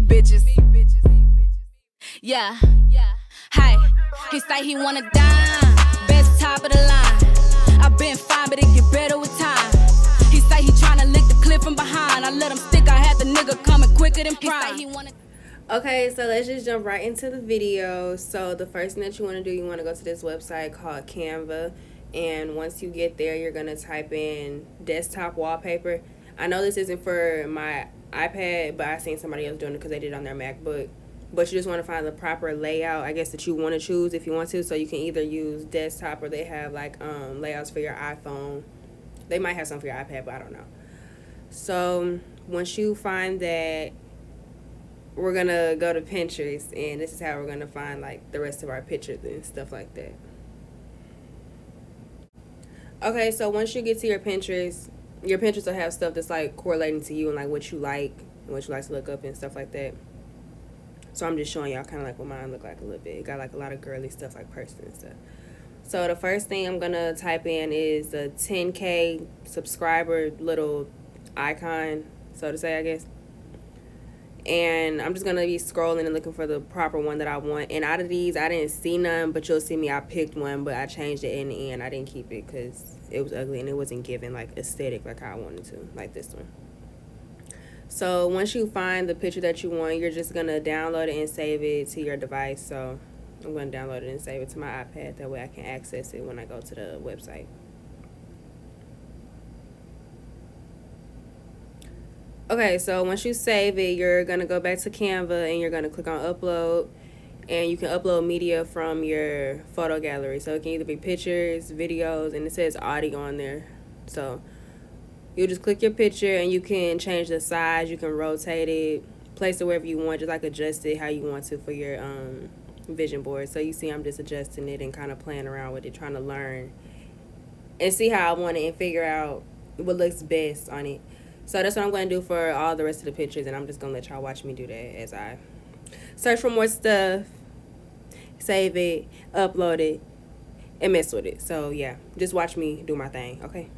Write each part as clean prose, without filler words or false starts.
bitches. Yeah. Hey, he say he wanna dime, best top of the line. I been fine, but it get better with time. He say he tryna lick the clip from behind. I let him stick, I had the nigga coming quicker than prime. Okay, so let's just jump right into the video. So the first thing that you want to do, you want to go to this website called Canva. And once you get there, you're going to type in desktop wallpaper. I know this isn't for my iPad, but I seen somebody else doing it because they did it on their MacBook. But you just want to find the proper layout, I guess, that you want to choose if you want to. So you can either use desktop, or they have like layouts for your iPhone. They might have some for your iPad, but I don't know. So once you find that, we're going to go to Pinterest, and this is how we're going to find like the rest of our pictures and stuff like that. Okay, so once you get to your Pinterest will have stuff that's like correlating to you and like what you like and what you like to look up and stuff like that. So I'm just showing y'all kind of like what mine look like a little bit. It got like a lot of girly stuff like purses and stuff. So the first thing I'm going to type in is the 10K subscriber little icon, so to say, I guess. And I'm just going to be scrolling and looking for the proper one that I want. And out of these, I didn't see none, but you'll see me. I picked one, but I changed it in the end. I didn't keep it because it was ugly and it wasn't giving like aesthetic like how I wanted to, like this one. So once you find the picture that you want, you're just going to download it and save it to your device. So I'm going to download it and save it to my iPad. That way I can access it when I go to the website. Okay, so once you save it, you're going to go back to Canva and you're going to click on upload, and you can upload media from your photo gallery. So it can either be pictures, videos, and it says audio on there. So you just click your picture and you can change the size, you can rotate it, place it wherever you want, just like adjust it how you want to for your vision board. So you see I'm just adjusting it and kind of playing around with it, trying to learn and see how I want it and figure out what looks best on it. So that's what I'm going to do for all the rest of the pictures, and I'm just going to let y'all watch me do that as I search for more stuff, save it, upload it, and mess with it. So, yeah, just watch me do my thing, okay?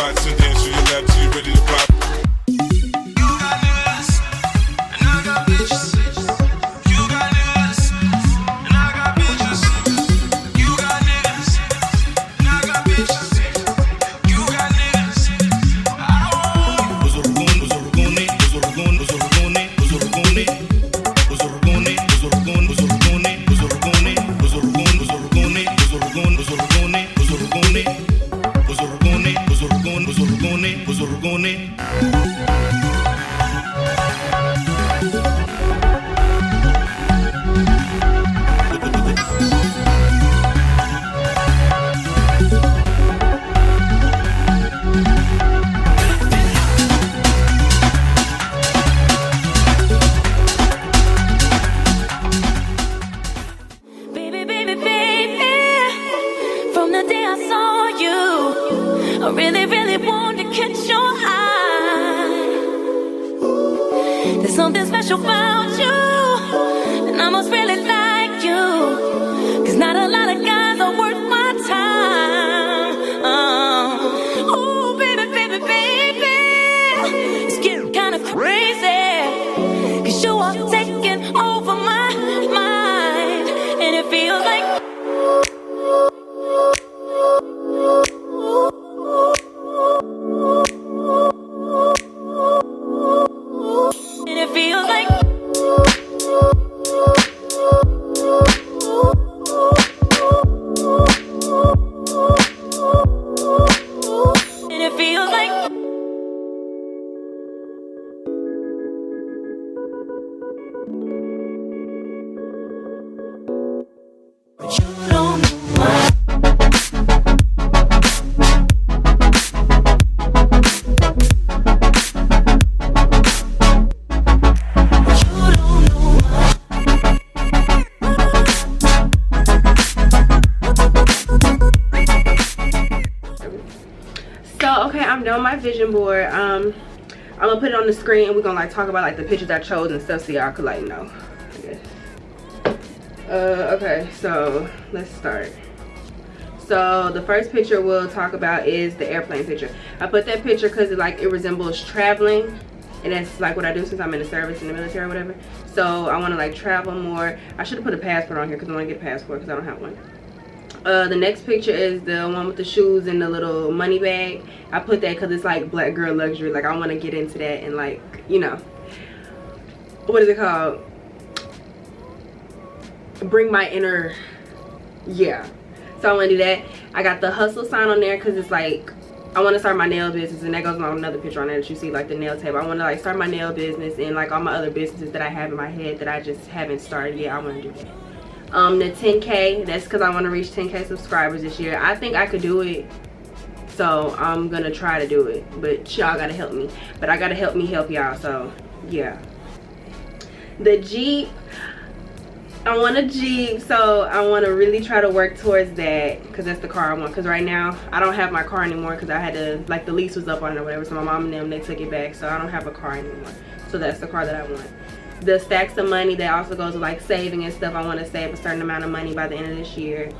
spots and dance on your lap till you're ready to pop. baby. Baby, baby, baby, from the day I saw you, I really, really wanted to catch your eye. There's something special about you, and I must really like you, 'cause not a lot of guys are worth my time. Oh, baby, baby, baby, it's getting kind of crazy, 'cause you are taking over my mind, and it feels like and it feels like and it feels like you don't know why. You don't know why. So okay, I'm done with my vision board. I'm gonna put it on the screen and we're gonna like talk about like the pictures I chose and stuff so y'all could like know, I guess. Okay, so let's start. So the first picture we'll talk about is the airplane picture. I put that picture because it resembles traveling, and that's like what I do since I'm in the service in the military or whatever. So I want to like travel more. I should have put a passport on here because I want to get a passport because I don't have one. The next picture is the one with the shoes and the little money bag. I put that because it's like black girl luxury. Like I want to get into that and like, you know, what is it called? Bring my inner, yeah. So I want to do that. I got the hustle sign on there because it's like I want to start my nail business, and that goes on another picture on there that you see, like the nail table. I want to like start my nail business and like all my other businesses that I have in my head that I just haven't started yet. I want to do that. The 10K, that's because I want to reach 10K subscribers this year. I think I could do it, so I'm gonna try to do it, but y'all gotta help me. But I gotta help me help y'all, so yeah. The Jeep, I want a Jeep, so I want to really try to work towards that because that's the car I want. Because right now I don't have my car anymore because I had to, like, the lease was up on it or whatever, so my mom and them, they took it back, so I don't have a car anymore. So that's the car that I want. The stacks of money, that also goes with like saving and stuff. I want to save a certain amount of money by the end of this year.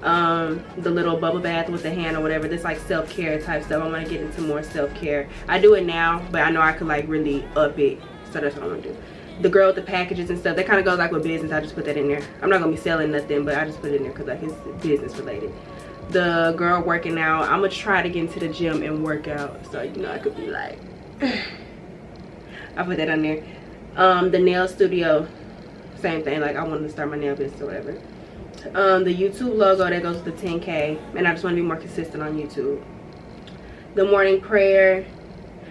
The little bubble bath with the hand or whatever, this like self-care type stuff. I want to get into more self-care. I do it now, but I know I could like really up it, so that's what I want to do. The girl with the packages and stuff, that kind of goes like with business. I just put that in there. I'm not gonna be selling nothing, but I just put it in there because like it's business related. The girl working out, I'm gonna try to get into the gym and work out, so you know I could be like I put that on there. The nail studio, same thing, like I wanted to start my nail business or whatever. The YouTube logo, that goes to 10K, and I just want to be more consistent on YouTube. The morning prayer,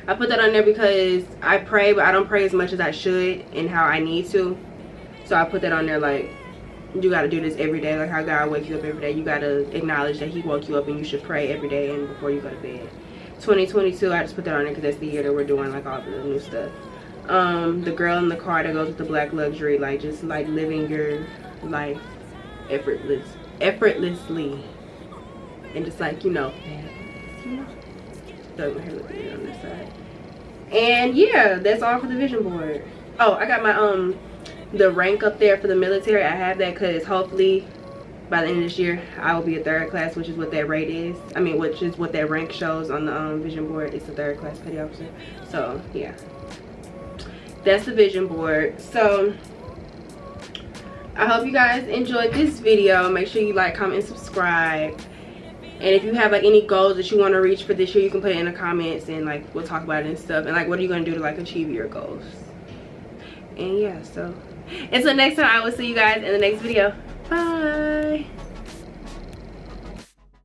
I put that on there because I pray, but I don't pray as much as I should and how I need to. So I put that on there, like, you got to do this every day, like how God wakes you up every day. You got to acknowledge that he woke you up, and you should pray every day and before you go to bed. 2022, I just put that on there because that's the year that we're doing like all the new stuff. The girl in the car, that goes with the black luxury, like just like living your life effortlessly, and just like, you know, so my hair looks weird on this side. And yeah, that's all for the vision board. Oh, I got my the rank up there for the military. I have that because hopefully by the end of this year I will be a 3rd class, which is what that rate is. I mean, which is what that rank shows on the vision board. It's a 3rd class petty officer. So yeah, that's the vision board. So I hope you guys enjoyed this video. Make sure you like, comment, and subscribe. And if you have like any goals that you want to reach for this year, you can put it in the comments, and like we'll talk about it and stuff. And like, what are you going to do to like achieve your goals? And yeah, so until next time, I will see you guys in the next video.